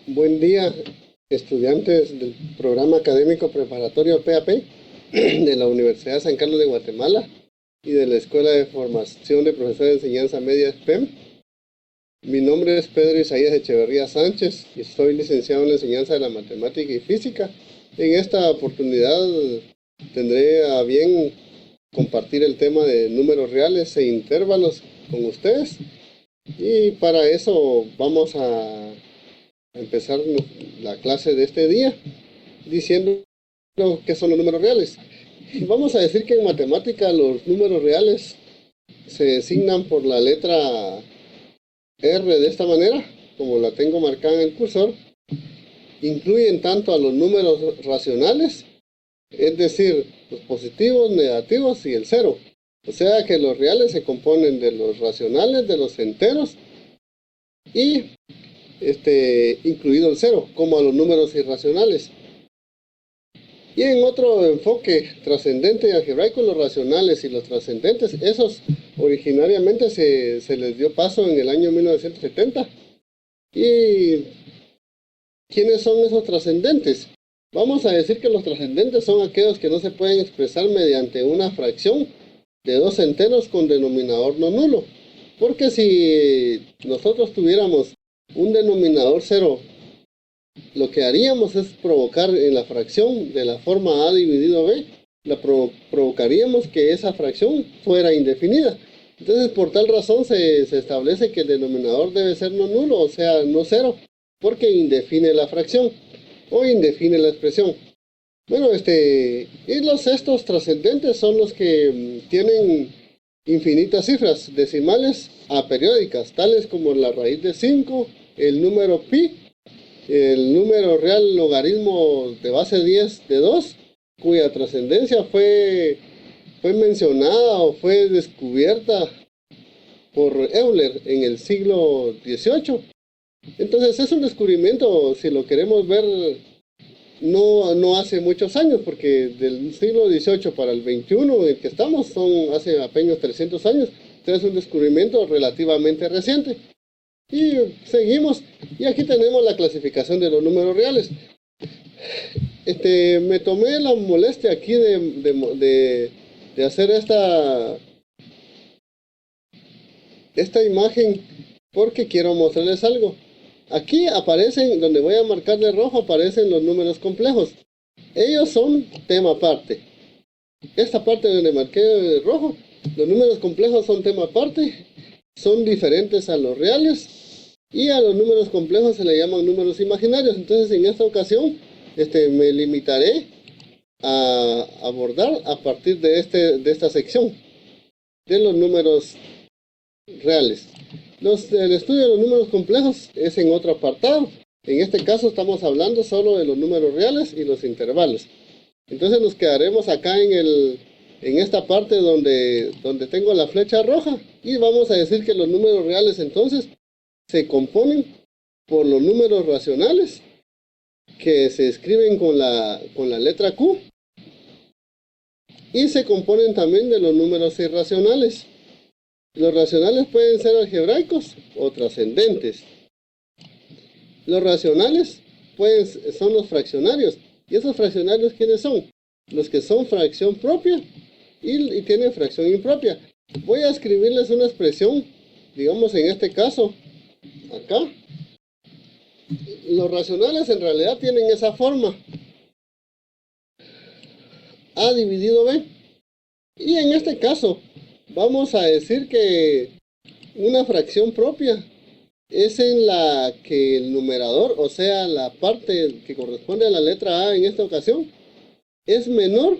Buen día, estudiantes del programa académico preparatorio PAP de la Universidad de San Carlos de Guatemala y de la Escuela de Formación de Profesores de Enseñanza Media SPEM. Mi nombre es Pedro Isaías Echeverría Sánchez y soy licenciado en la enseñanza de la matemática y física. En esta oportunidad tendré a bien compartir el tema de números reales e intervalos con ustedes. Y para eso vamos a empezar la clase de este día diciendo qué son los números reales. Vamos a decir que en matemática los números reales se designan por la letra R de esta manera, como la tengo marcada en el cursor. Incluyen tanto a los números racionales, es decir, los positivos, negativos y el cero. O sea que los reales se componen de los racionales, de los enteros y incluido el cero, como a los números irracionales. Y en otro enfoque trascendente y algebraico, los racionales y los trascendentes, esos originariamente se les dio paso en el año 1970. ¿Y quiénes son esos trascendentes? Vamos a decir que los trascendentes son aquellos que no se pueden expresar mediante una fracción de dos enteros con denominador no nulo. Porque si nosotros tuviéramos un denominador cero, lo que haríamos es provocar en la fracción de la forma a dividido b, provocaríamos que esa fracción fuera indefinida. Entonces, por tal razón se establece que el denominador debe ser no nulo, o sea, no cero, porque indefine la fracción o indefine la expresión. Bueno, estos trascendentes son los que tienen infinitas cifras decimales aperiódicas, tales como la raíz de 5, el número pi, el número real logaritmo de base 10 de 2, cuya trascendencia fue mencionada o fue descubierta por Euler en el siglo XVIII. Entonces es un descubrimiento, si lo queremos ver, no hace muchos años, porque del siglo XVIII para el XXI en el que estamos son hace apenas 300 años. Entonces es un descubrimiento relativamente reciente. Y seguimos, y aquí tenemos la clasificación de los números reales. Me tomé la molestia aquí de hacer esta imagen porque quiero mostrarles algo. Aquí aparecen, donde voy a marcar de rojo, aparecen los números complejos. Ellos son tema aparte. Esta parte donde marqué de rojo, los números complejos son tema aparte, son diferentes a los reales, y a los números complejos se le llaman números imaginarios. Entonces, en esta ocasión, me limitaré a abordar a partir de esta sección de los números reales. El estudio de los números complejos es en otro apartado. En este caso estamos hablando solo de los números reales y los intervalos. Entonces nos quedaremos acá en esta parte donde tengo la flecha roja, y vamos a decir que los números reales entonces se componen por los números racionales, que se escriben con la letra Q, y se componen también de los números irracionales. Los racionales pueden ser algebraicos o trascendentes. Los racionales son los fraccionarios. ¿Y esos fraccionarios quiénes son? Los que son fracción propia y tienen fracción impropia. Voy a escribirles una expresión, digamos en este caso, acá. Los racionales en realidad tienen esa forma: a dividido b. Y en este caso vamos a decir que una fracción propia es en la que el numerador, o sea, la parte que corresponde a la letra A en esta ocasión, es menor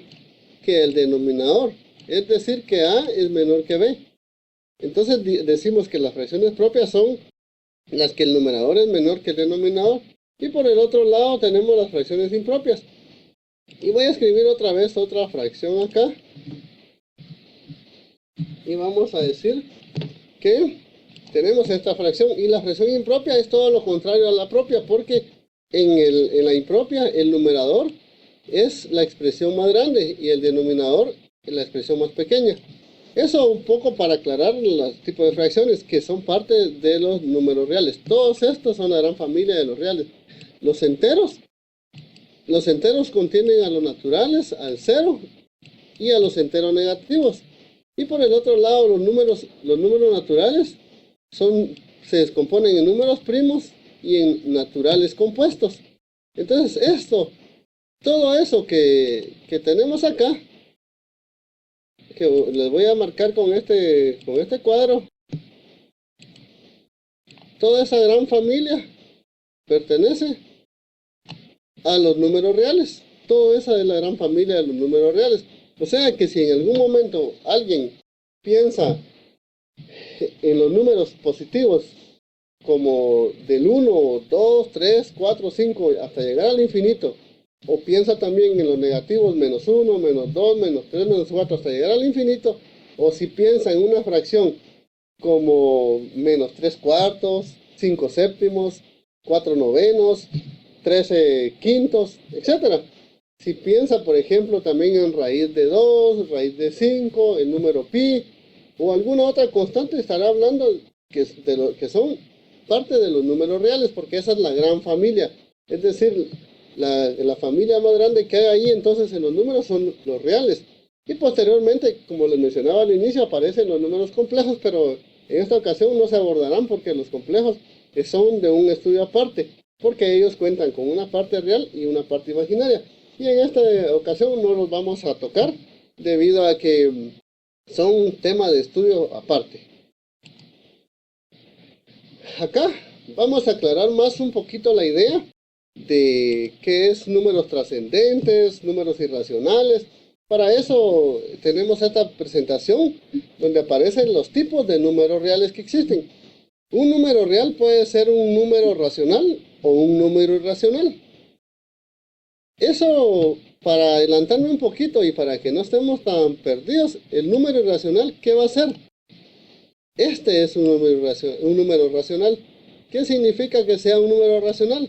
que el denominador. Es decir, que A es menor que B. Entonces decimos que las fracciones propias son las que el numerador es menor que el denominador. Y por el otro lado tenemos las fracciones impropias. Y voy a escribir otra vez otra fracción acá. Y vamos a decir que tenemos esta fracción, y la fracción impropia es todo lo contrario a la propia, porque en la impropia el numerador es la expresión más grande y el denominador es la expresión más pequeña. Eso un poco para aclarar los tipos de fracciones que son parte de los números reales. Todos estos son la gran familia de los reales. los enteros. Los enteros contienen a los naturales, al cero y a los enteros negativos. Y por el otro lado, los números naturales se descomponen en números primos y en naturales compuestos. Entonces todo eso que tenemos acá, que les voy a marcar con este cuadro, toda esa gran familia pertenece a los números reales. Toda esa es la gran familia de los números reales. O sea que si en algún momento alguien piensa en los números positivos como del 1, 2, 3, 4, 5 hasta llegar al infinito, o piensa también en los negativos menos 1, menos 2, menos 3, menos 4 hasta llegar al infinito, o si piensa en una fracción como menos 3 cuartos, 5 séptimos, 4 novenos, 13 quintos, etc. Si piensa, por ejemplo, también en raíz de 2, raíz de 5, el número pi, o alguna otra constante, estará hablando de lo que son parte de los números reales, porque esa es la gran familia. Es decir, la familia más grande que hay ahí, entonces en los números son los reales. Y posteriormente, como les mencionaba al inicio, aparecen los números complejos, pero en esta ocasión no se abordarán porque los complejos son de un estudio aparte, porque ellos cuentan con una parte real y una parte imaginaria. Y en esta ocasión no los vamos a tocar debido a que son un tema de estudio aparte. Acá vamos a aclarar más un poquito la idea de qué es números trascendentes, números irracionales. Para eso tenemos esta presentación donde aparecen los tipos de números reales que existen. Un número real puede ser un número racional o un número irracional. Eso, para adelantarme un poquito y para que no estemos tan perdidos, el número irracional, ¿qué va a ser? Este es un número racional. ¿Qué significa que sea un número racional?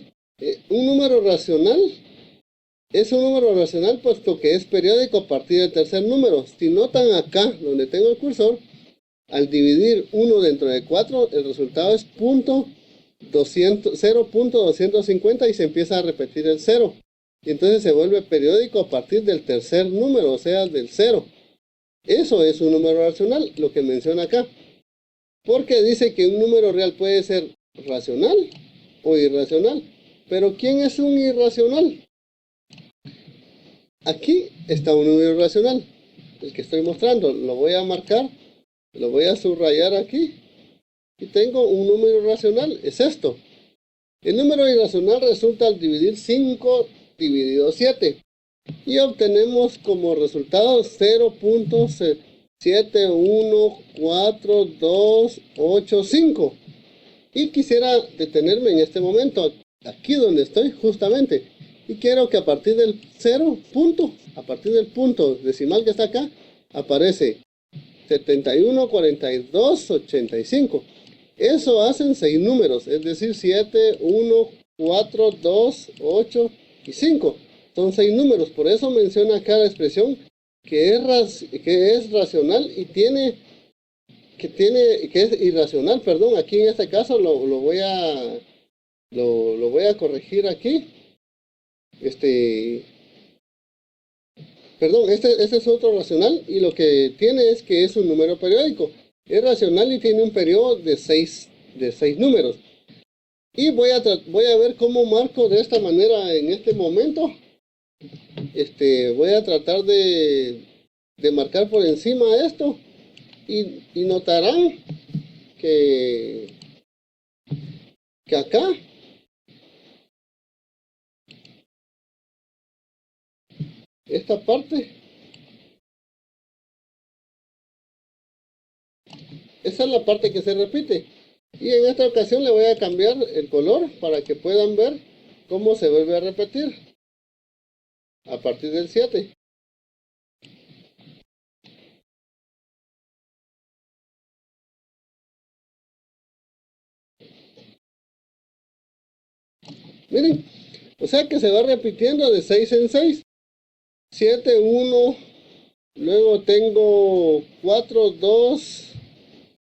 Un número racional es un número racional puesto que es periódico a partir del tercer número. Si notan acá, donde tengo el cursor, al dividir 1 dentro de 4, el resultado es 0.250 y se empieza a repetir el 0. Y entonces se vuelve periódico a partir del tercer número, o sea, del 0. Eso es un número racional, lo que menciona acá. Porque dice que un número real puede ser racional o irracional. Pero ¿quién es un irracional? Aquí está un número irracional, el que estoy mostrando. Lo voy a marcar, lo voy a subrayar aquí. Y tengo un número irracional, es esto. El número irracional resulta al dividir 5 dividido 7. Y obtenemos como resultado 0.7142885. Y quisiera detenerme en este momento, aquí donde estoy justamente. Y quiero que a partir del a partir del punto decimal que está acá, aparece 714285. Eso hacen 6 números, es decir, 7, 1, 4, 2, 8 y 5. Son 6 números, por eso menciona acá la expresión que es racional y que es irracional, perdón. Aquí en este caso lo voy a corregir aquí. Perdón, este es otro racional y lo que tiene es que es un número periódico. Es racional y tiene un periodo de 6 números. Y voy a ver cómo marco de esta manera en este momento. Voy a tratar de marcar por encima esto y notarán que acá esta parte, esa es la parte que se repite. Y en esta ocasión le voy a cambiar el color para que puedan ver cómo se vuelve a repetir a partir del 7. Miren, o sea que se va repitiendo de 6 en 6. 7, 1, luego tengo 4, 2,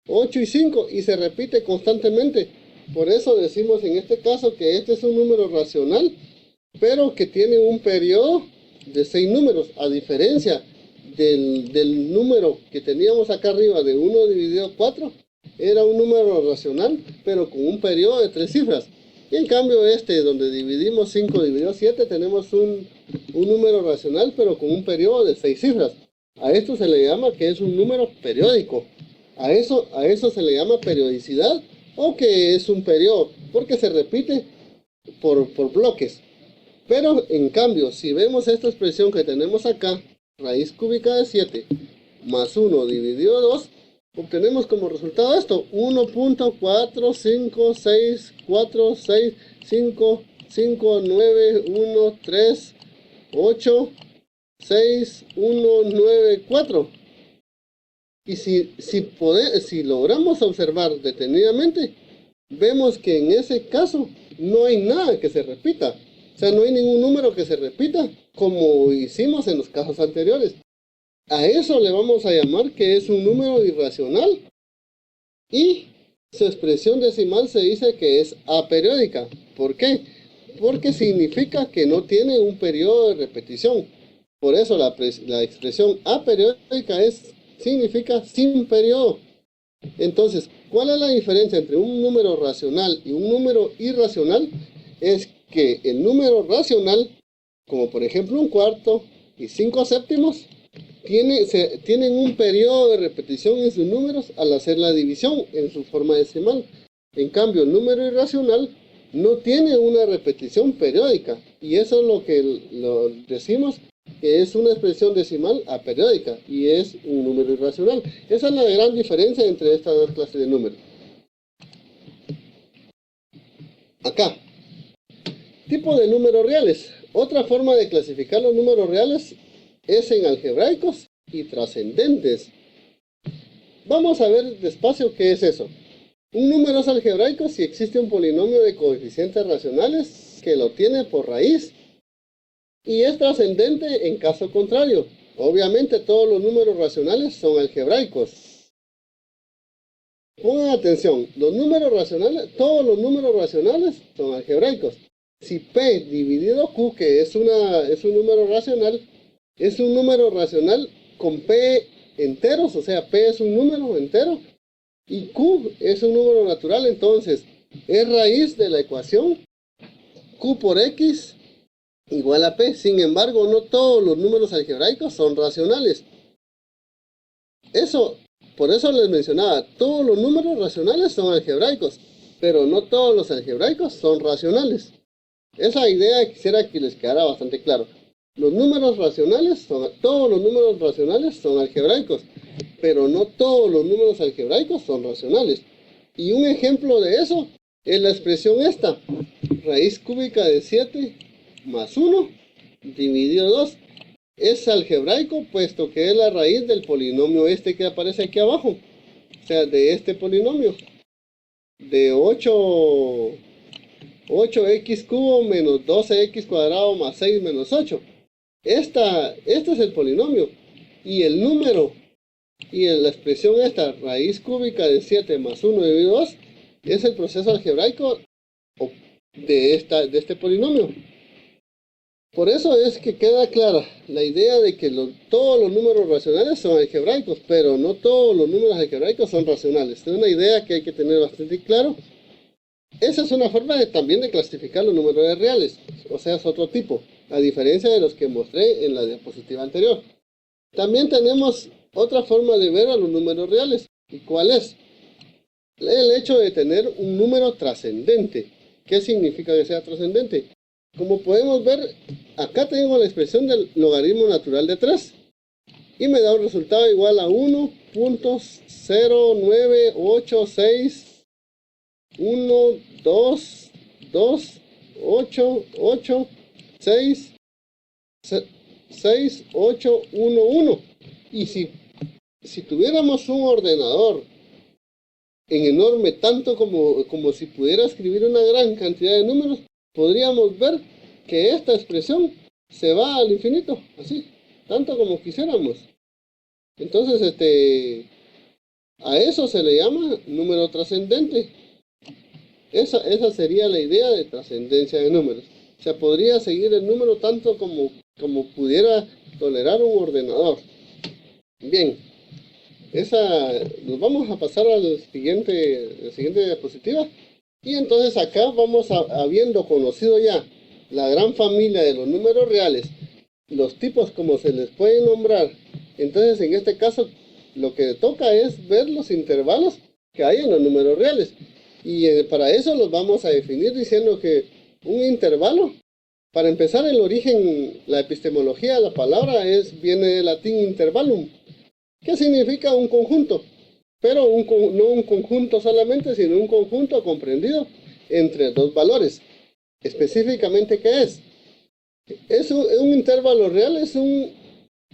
8 y 5 y se repite constantemente. Por eso decimos en este caso que este es un número racional, pero que tiene un periodo de 6 números, a diferencia del número que teníamos acá arriba de 1 dividido 4, era un número racional, pero con un periodo de 3 cifras. Y en cambio donde dividimos 5 dividido 7, tenemos un número racional, pero con un periodo de 6 cifras. A esto se le llama que es un número periódico. A eso se le llama periodicidad, o que es un periodo, porque se repite por bloques. Pero en cambio, si vemos esta expresión que tenemos acá, raíz cúbica de 7 más 1 dividido 2, obtenemos como resultado esto, 1.456456591386194. Y si logramos observar detenidamente, vemos que en ese caso no hay nada que se repita. O sea, no hay ningún número que se repita como hicimos en los casos anteriores. A eso le vamos a llamar que es un número irracional. Y su expresión decimal se dice que es aperiódica. ¿Por qué? Porque significa que no tiene un periodo de repetición. Por eso la expresión aperiódica significa sin periodo. Entonces, ¿cuál es la diferencia entre un número racional y un número irracional? Es que el número racional, como por ejemplo un cuarto y 5 séptimos, tienen un periodo de repetición en sus números al hacer la división en su forma decimal. En cambio, el número irracional no tiene una repetición periódica. Y eso es lo que decimos que es una expresión decimal aperiódica y es un número irracional. Esa es la gran diferencia entre estas dos clases de números. Acá, tipo de números reales. Otra forma de clasificar los números reales es en algebraicos y trascendentes. Vamos a ver despacio qué es eso. Un número es algebraico si existe un polinomio de coeficientes racionales que lo tiene por raíz. Y es trascendente en caso contrario. Obviamente todos los números racionales son algebraicos. Pongan atención, todos los números racionales son algebraicos. Si P dividido Q, que es un número racional, es un número racional con P enteros, o sea, P es un número entero, y Q es un número natural, entonces es raíz de la ecuación Q por X igual a P. Sin embargo, no todos los números algebraicos son racionales. Por eso les mencionaba, todos los números racionales son algebraicos, pero no todos los algebraicos son racionales. Esa idea quisiera que les quedara bastante claro. Todos los números racionales son algebraicos, pero no todos los números algebraicos son racionales. Y un ejemplo de eso es la expresión esta, raíz cúbica de 7 más 1 dividido 2. Es algebraico puesto que es la raíz del polinomio que aparece aquí abajo. O sea, de este polinomio. De 8x cubo menos 12x cuadrado más 6 menos 8. Este es el polinomio. Y el número, y la expresión esta, raíz cúbica de 7 más 1 dividido 2, es el proceso algebraico de este polinomio. Por eso es que queda clara la idea de que todos los números racionales son algebraicos, pero no todos los números algebraicos son racionales. Es una idea que hay que tener bastante claro. Esa es una forma también de clasificar los números reales, o sea, es otro tipo, a diferencia de los que mostré en la diapositiva anterior. También tenemos otra forma de ver a los números reales. ¿Y cuál es? El hecho de tener un número trascendente. ¿Qué significa que sea trascendente? Como podemos ver, acá tengo la expresión del logaritmo natural de 3 y me da un resultado igual a 1.0968128866811. Y si tuviéramos un ordenador enorme, tanto como si pudiera escribir una gran cantidad de números, podríamos ver que esta expresión se va al infinito, así, tanto como quisiéramos. Entonces, a eso se le llama número trascendente. Esa sería la idea de trascendencia de números. O sea, podría seguir el número tanto como pudiera tolerar un ordenador. Bien, nos vamos a pasar a la siguiente diapositiva. Y entonces acá vamos habiendo conocido ya la gran familia de los números reales, los tipos como se les puede nombrar. Entonces en este caso lo que toca es ver los intervalos que hay en los números reales. Y para eso los vamos a definir diciendo que un intervalo, para empezar el origen, la epistemología de la palabra viene del latín intervalum, que significa un conjunto, pero no un conjunto solamente, sino un conjunto comprendido entre dos valores. Específicamente, ¿qué es? Un intervalo real, es un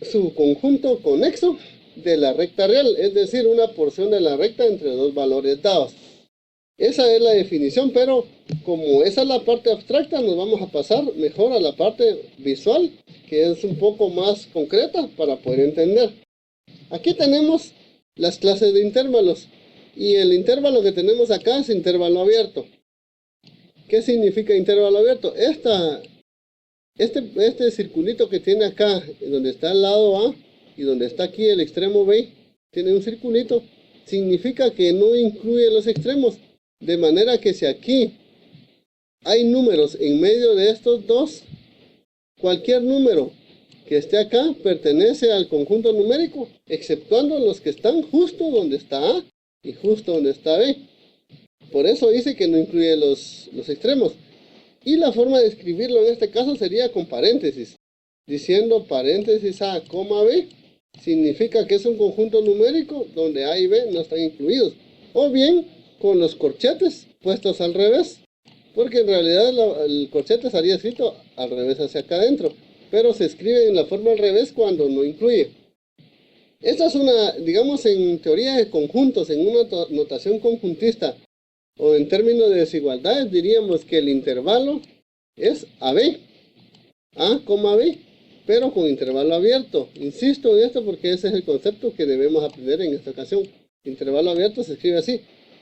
subconjunto conexo de la recta real, es decir, una porción de la recta entre dos valores dados. Esa es la definición, pero como esa es la parte abstracta, nos vamos a pasar mejor a la parte visual, que es un poco más concreta para poder entender. Aquí tenemos las clases de intervalos, y el intervalo que tenemos acá es intervalo abierto. ¿Qué significa intervalo abierto? Este circulito que tiene acá, donde está el lado A, y donde está aquí el extremo B, tiene un circulito, significa que no incluye los extremos, de manera que si aquí hay números en medio de estos dos, cualquier número que esté acá pertenece al conjunto numérico, exceptuando los que están justo donde está A y justo donde está B. Por eso dice que no incluye los extremos. Y la forma de escribirlo en este caso sería con paréntesis, diciendo paréntesis A, B, significa que es un conjunto numérico donde A y B no están incluidos. O bien con los corchetes puestos al revés, porque en realidad el corchete estaría escrito al revés hacia acá adentro, pero se escribe en la forma al revés cuando no incluye. Esta es digamos en teoría de conjuntos, en una notación conjuntista, o en términos de desigualdades, diríamos que el intervalo es AB, A, B, pero con intervalo abierto. Insisto en esto porque ese es el concepto que debemos aprender en esta ocasión. Intervalo abierto se escribe así.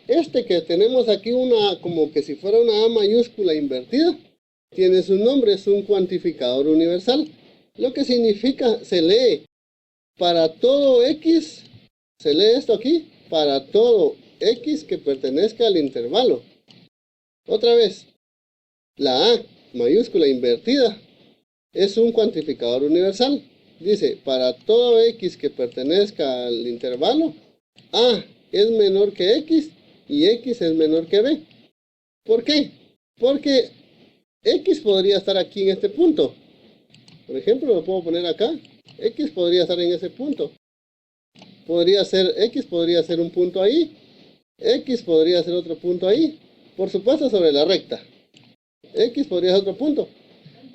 Este que tenemos aquí como que si fuera una A mayúscula invertida, tiene su nombre, es un cuantificador universal. Lo que significa, se lee para todo X, se lee esto aquí, para todo X que pertenezca al intervalo. Otra vez, la A mayúscula invertida es un cuantificador universal. Dice, para todo X que pertenezca al intervalo, A es menor que X y X es menor que B. ¿Por qué? Porque X podría estar aquí en este punto. Por ejemplo, lo puedo poner acá. X podría estar en ese punto. X podría ser un punto ahí. X podría ser otro punto ahí. Por supuesto sobre la recta. X podría ser otro punto.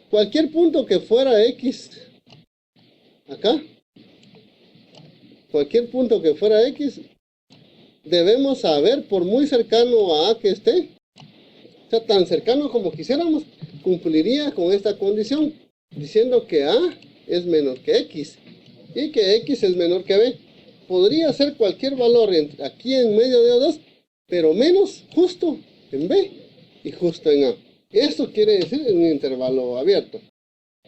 Cualquier punto que fuera X acá. Cualquier punto que fuera X. Debemos saber, por muy cercano a A que esté, o sea, tan cercano como quisiéramos, cumpliría con esta condición, diciendo que A es menor que X y que X es menor que B. Podría ser cualquier valor aquí en medio de O2, pero menos justo en B y justo en A. Esto quiere decir un intervalo abierto.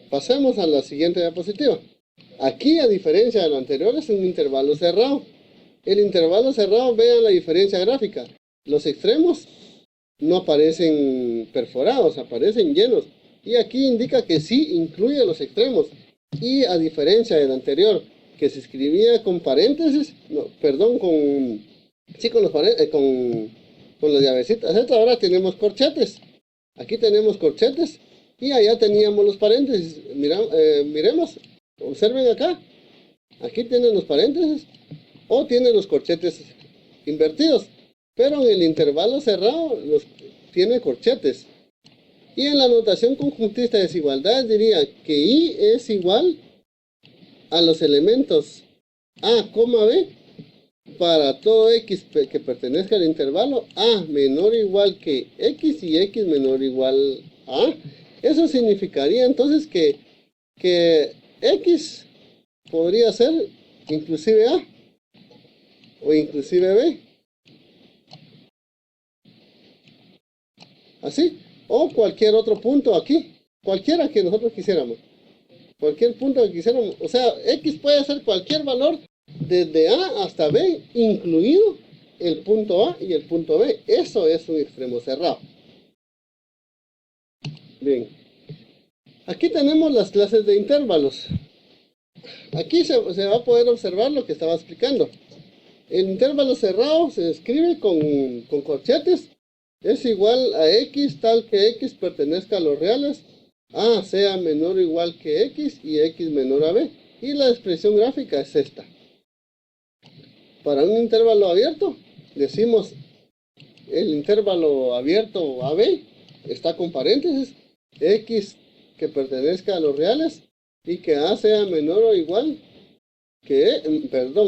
Pasemos a la siguiente diapositiva. Aquí, a diferencia de lo anterior, es un intervalo cerrado. El intervalo cerrado, vean la diferencia gráfica. Los extremos no aparecen perforados, aparecen llenos. Y aquí indica que sí incluye los extremos. Y a diferencia del anterior, que se escribía con paréntesis, con las llavecitas. Ahora tenemos corchetes. Aquí tenemos corchetes y allá teníamos los paréntesis. Miremos, observen acá. Aquí tienen los paréntesis o tienen los corchetes invertidos. Pero en el intervalo cerrado tiene corchetes. Y en la notación conjuntista de desigualdades diría que I es igual a los elementos A, B para todo X que pertenezca al intervalo A menor o igual que X y X menor o igual a A. Eso significaría entonces que X podría ser inclusive A o inclusive B. así, o cualquier otro punto aquí, cualquiera que nosotros quisiéramos, cualquier punto que quisiéramos, o sea, X puede ser cualquier valor desde A hasta B, incluido el punto A y el punto B. Eso es un extremo cerrado. Bien, aquí tenemos las clases de intervalos. Aquí se va a poder observar lo que estaba explicando. El intervalo cerrado se escribe con corchetes. Es igual a X tal que X pertenezca a los reales, A sea menor o igual que X y X menor a B. Y la expresión gráfica es esta. Para un intervalo abierto, decimos el intervalo abierto AB está con paréntesis, X que pertenezca a los reales y que A sea menor o igual que,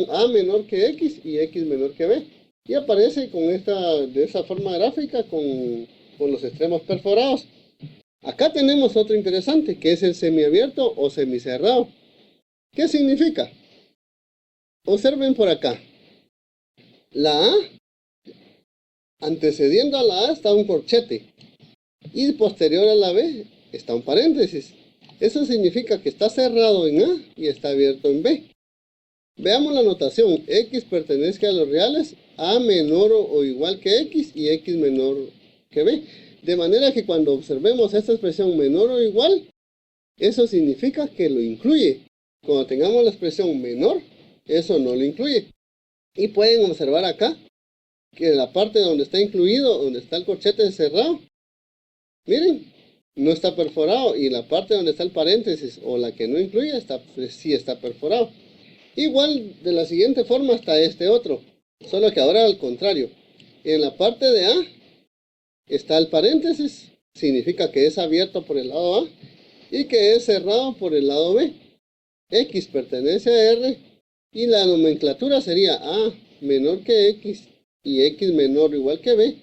A menor que X y X menor que B. Y aparece de esa forma gráfica con los extremos perforados. Acá tenemos otro interesante, que es el semiabierto o semicerrado. ¿Qué significa? Observen por acá. La A, antecediendo a la A está un corchete. Y posterior a la B está un paréntesis. Eso significa que está cerrado en A y está abierto en B. Veamos la notación. X pertenece a los reales, A menor o igual que X y X menor que B. De manera que cuando observemos esta expresión menor o igual, eso significa que lo incluye. Cuando tengamos la expresión menor, eso no lo incluye. Y pueden observar acá que en la parte donde está incluido, donde está el corchete cerrado, miren, no está perforado. Y la parte donde está el paréntesis o la que no incluye, sí está perforado. Igual de la siguiente forma está este otro, solo que ahora al contrario. En la parte de A está el paréntesis, significa que es abierto por el lado A y que es cerrado por el lado B. X pertenece a R y la nomenclatura sería A menor que X y X menor o igual que B,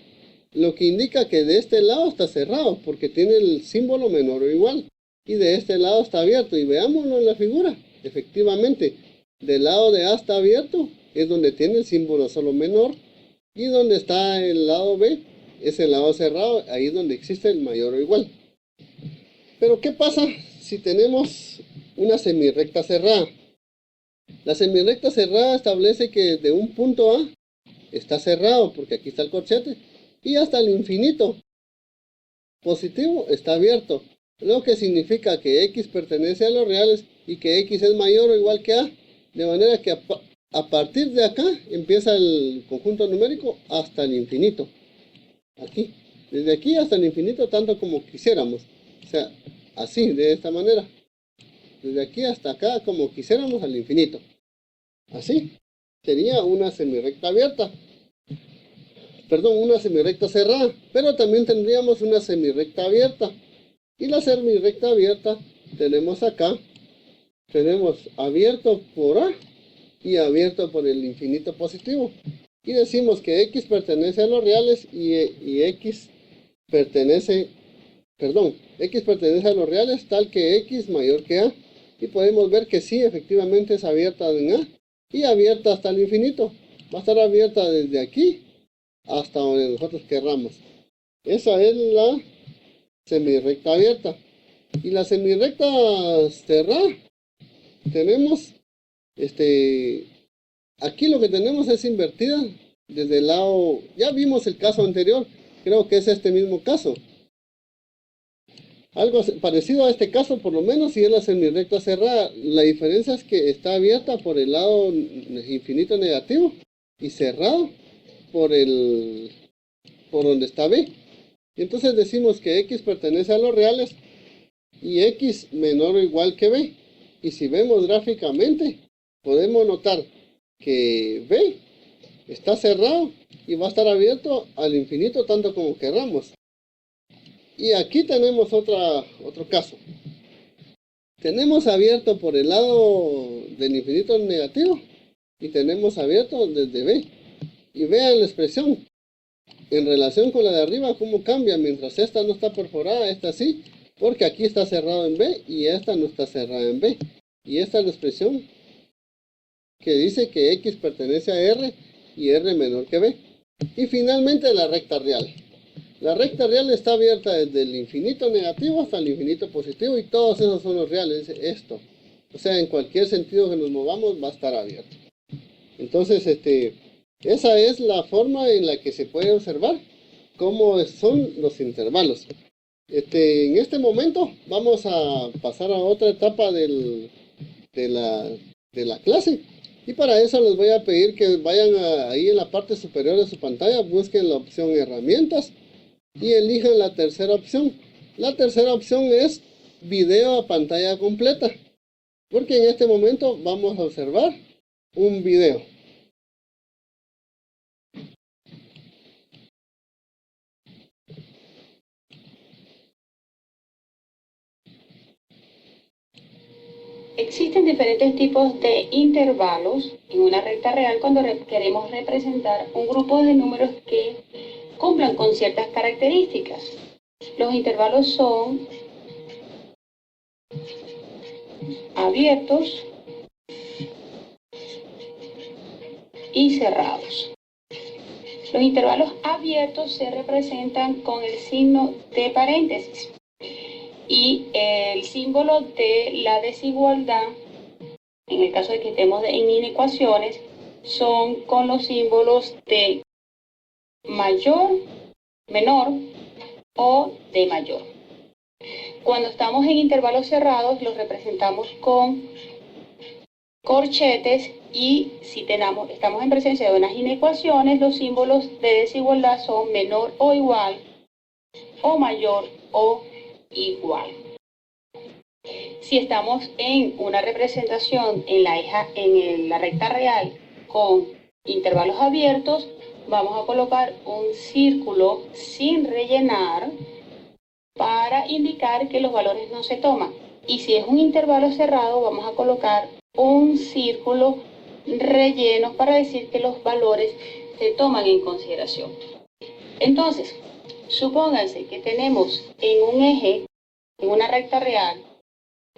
lo que indica que de este lado está cerrado porque tiene el símbolo menor o igual y de este lado está abierto. Y veámoslo en la figura, efectivamente. Del lado de A está abierto, es donde tiene el símbolo solo menor, y donde está el lado B es el lado cerrado, ahí es donde existe el mayor o igual. Pero ¿qué pasa si tenemos una semirrecta cerrada? La semirrecta cerrada establece que de un punto A está cerrado, porque aquí está el corchete, y hasta el infinito positivo está abierto, lo que significa que X pertenece a los reales y que X es mayor o igual que A. De manera que a partir de acá empieza el conjunto numérico hasta el infinito. Aquí. Desde aquí hasta el infinito tanto como quisiéramos. O sea, así, de esta manera. Desde aquí hasta acá como quisiéramos al infinito. Así. Sería una semirrecta abierta. Perdón, una semirrecta cerrada. Pero también tendríamos una semirrecta abierta. Y la semirrecta abierta tenemos acá. Tenemos abierto por A y abierto por el infinito positivo. Y decimos que X pertenece a los reales y X pertenece a los reales tal que X mayor que A. Y podemos ver que sí, efectivamente es abierta en A y abierta hasta el infinito. Va a estar abierta desde aquí hasta donde nosotros querramos. Esa es la semirrecta abierta. Y la semirrecta cerrada tenemos, aquí lo que tenemos es invertida desde el lado, ya vimos el caso anterior, creo que es este mismo caso. Algo parecido a este caso, por lo menos, si es la semirrecta cerrada. La diferencia es que está abierta por el lado infinito negativo y cerrado por donde está B. Y entonces decimos que X pertenece a los reales y X menor o igual que B. Y si vemos gráficamente, podemos notar que B está cerrado y va a estar abierto al infinito tanto como querramos. Y aquí tenemos otro caso. Tenemos abierto por el lado del infinito negativo y tenemos abierto desde B. Y vean la expresión en relación con la de arriba, cómo cambia. Mientras esta no está perforada, esta sí, porque aquí está cerrado en B y esta no está cerrada en B. Y esta es la expresión que dice que X pertenece a R y R menor que B. Y finalmente la recta real. La recta real está abierta desde el infinito negativo hasta el infinito positivo y todos esos son los reales, esto. O sea, en cualquier sentido que nos movamos va a estar abierto. Entonces, esa es la forma en la que se puede observar cómo son los intervalos. En este momento vamos a pasar a otra etapa de la clase. Y para eso les voy a pedir que vayan ahí en la parte superior de su pantalla, busquen la opción herramientas y elijan la tercera opción. La tercera opción es video a pantalla completa, porque en este momento vamos a observar un video. Existen diferentes tipos de intervalos en una recta real cuando queremos representar un grupo de números que cumplan con ciertas características. Los intervalos son abiertos y cerrados. Los intervalos abiertos se representan con el signo de paréntesis y el símbolo de la desigualdad, en el caso de que estemos en inecuaciones, son con los símbolos de mayor, menor o de mayor. Cuando estamos en intervalos cerrados los representamos con corchetes y si estamos en presencia de unas inecuaciones, los símbolos de desigualdad son menor o igual o mayor o igual. Si estamos en una representación en la recta real con intervalos abiertos, vamos a colocar un círculo sin rellenar para indicar que los valores no se toman. Y si es un intervalo cerrado, vamos a colocar un círculo relleno para decir que los valores se toman en consideración. Entonces, supónganse que tenemos en un eje, en una recta real,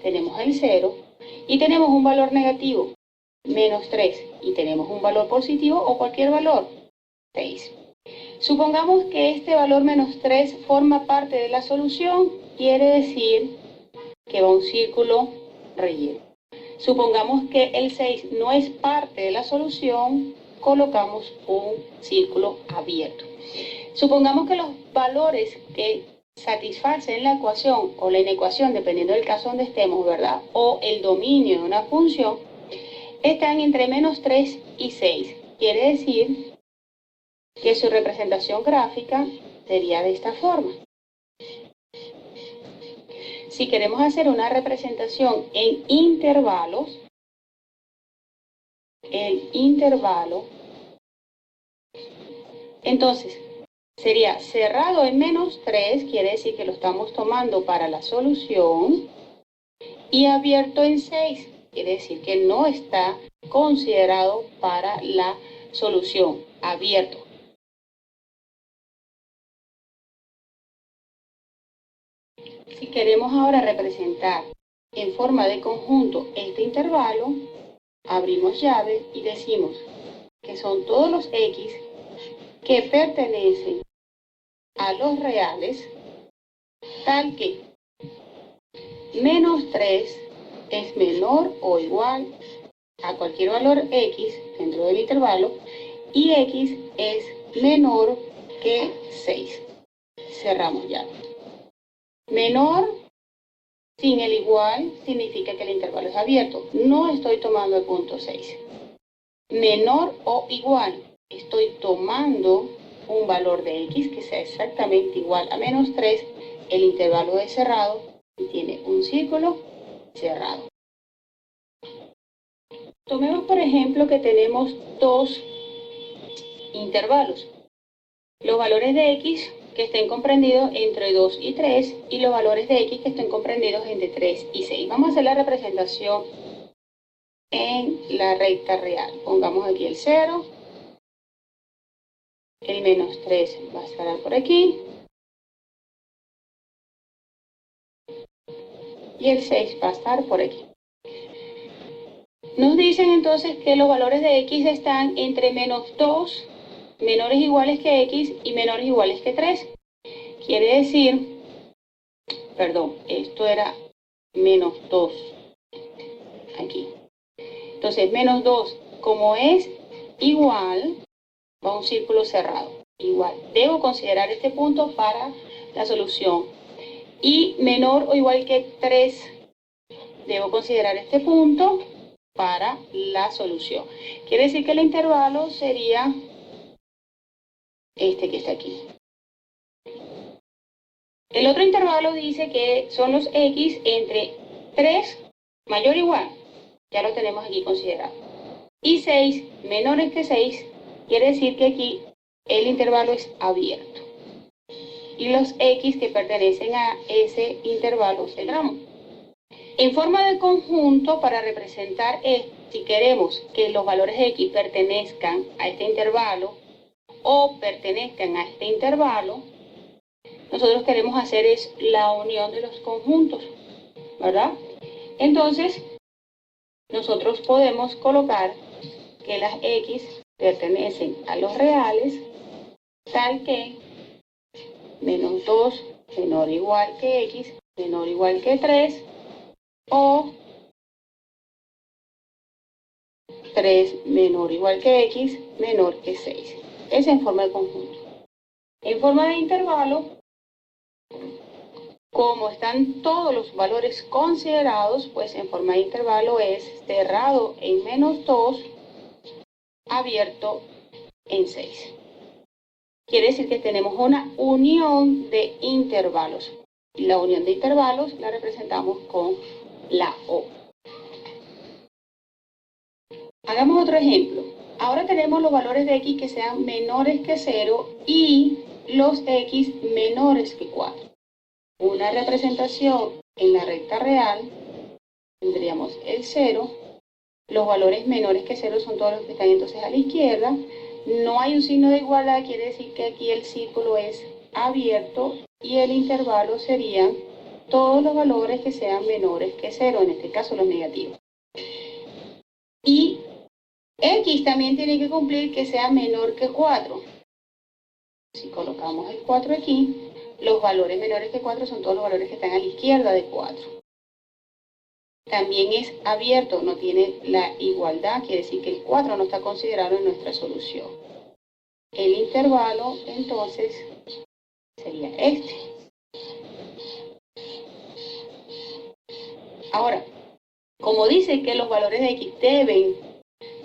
tenemos el 0 y tenemos un valor negativo, menos 3, y tenemos un valor positivo o cualquier valor, 6. Supongamos que este valor menos 3 forma parte de la solución, quiere decir que va un círculo relleno. Supongamos que el 6 no es parte de la solución, colocamos un círculo abierto. Supongamos que los valores que satisfacen la ecuación o la inecuación, dependiendo del caso donde estemos, ¿verdad? O el dominio de una función, están entre menos 3 y 6. Quiere decir que su representación gráfica sería de esta forma. Si queremos hacer una representación en intervalos, el intervalo, entonces sería cerrado en menos 3, quiere decir que lo estamos tomando para la solución, y abierto en 6, quiere decir que no está considerado para la solución, abierto. Si queremos ahora representar en forma de conjunto este intervalo, abrimos llave y decimos que son todos los x que pertenecen a los reales, tal que menos 3 es menor o igual a cualquier valor x dentro del intervalo y x es menor que 6. Cerramos llave. Menor sin el igual significa que el intervalo es abierto. No estoy tomando el punto 6. Menor o igual, estoy tomando un valor de x que sea exactamente igual a menos 3. El intervalo es cerrado y tiene un círculo cerrado. Tomemos por ejemplo que tenemos dos intervalos. Los valores de x que estén comprendidos entre 2 y 3 y los valores de x que estén comprendidos entre 3 y 6. Vamos a hacer la representación en la recta real. Pongamos aquí el 0, el menos 3 va a estar por aquí y el 6 va a estar por aquí. Nos dicen entonces que los valores de x están entre menos 2, menores o iguales que x y menores o iguales que 3. quiere decir, perdón, esto era menos 2, aquí. Entonces, menos 2, como es igual, va a un círculo cerrado, igual. Debo considerar este punto para la solución. Y menor o igual que 3, debo considerar este punto para la solución. Quiere decir que el intervalo sería este que está aquí. El otro intervalo dice que son los x entre 3 mayor o igual, ya lo tenemos aquí considerado, y 6 menores que 6, quiere decir que aquí el intervalo es abierto. Y los x que pertenecen a ese intervalo se llaman. En forma de conjunto, para representar si queremos que los valores de x pertenezcan a este intervalo o pertenezcan a este intervalo, nosotros queremos hacer es la unión de los conjuntos, ¿verdad? Entonces, nosotros podemos colocar que las x pertenecen a los reales, tal que menos 2 menor o igual que x menor o igual que 3, o 3 menor o igual que x menor que 6. Es en forma de conjunto. En forma de intervalo, como están todos los valores considerados, pues en forma de intervalo es cerrado en menos 2, abierto en 6. Quiere decir que tenemos una unión de intervalos. Y la unión de intervalos la representamos con la O. Hagamos otro ejemplo. Ahora tenemos los valores de x que sean menores que 0 y los x menores que 4. Una representación en la recta real, tendríamos el 0. Los valores menores que 0 son todos los que están entonces a la izquierda. No hay un signo de igualdad, quiere decir que aquí el círculo es abierto y el intervalo serían todos los valores que sean menores que 0, en este caso los negativos. Y x también tiene que cumplir que sea menor que 4. Si colocamos el 4 aquí, los valores menores que 4 son todos los valores que están a la izquierda de 4. También es abierto, no tiene la igualdad, quiere decir que el 4 no está considerado en nuestra solución. El intervalo, entonces, sería este. Ahora, como dice que los valores de x deben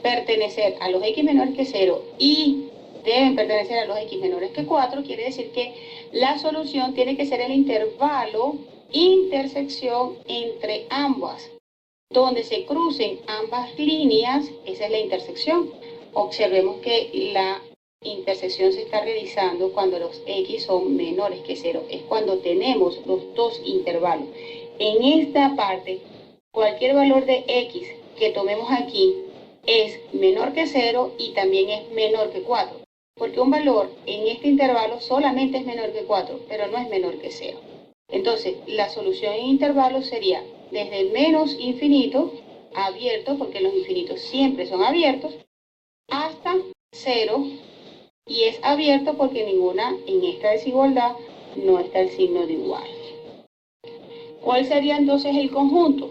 pertenecer a los x menores que 0 y deben pertenecer a los x menores que 4, quiere decir que la solución tiene que ser el intervalo intersección entre ambas. Donde se crucen ambas líneas, esa es la intersección. Observemos que la intersección se está realizando cuando los x son menores que 0. Es cuando tenemos los dos intervalos. En esta parte, cualquier valor de x que tomemos aquí es menor que 0 y también es menor que 4. Porque un valor en este intervalo solamente es menor que 4, pero no es menor que 0. Entonces, la solución en intervalos sería desde el menos infinito, abierto, porque los infinitos siempre son abiertos, hasta 0, y es abierto porque ninguna en esta desigualdad no está el signo de igual. ¿Cuál sería entonces el conjunto?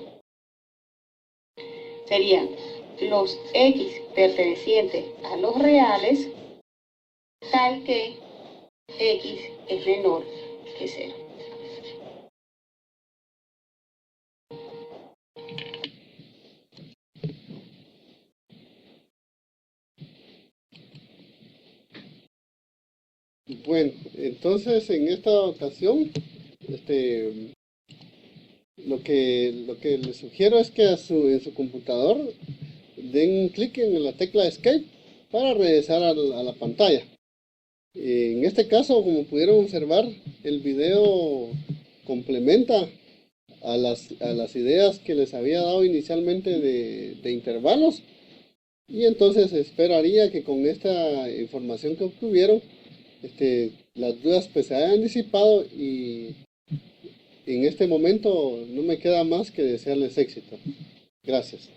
Serían los x pertenecientes a los reales, tal que x es menor que 0. Bueno, entonces en esta ocasión, lo que les sugiero es que en su computador den clic en la tecla Escape para regresar a la pantalla. En este caso, como pudieron observar, el video complementa a las ideas que les había dado inicialmente de intervalos, y entonces esperaría que con esta información que obtuvieron, las dudas pues se hayan disipado, y en este momento no me queda más que desearles éxito. Gracias.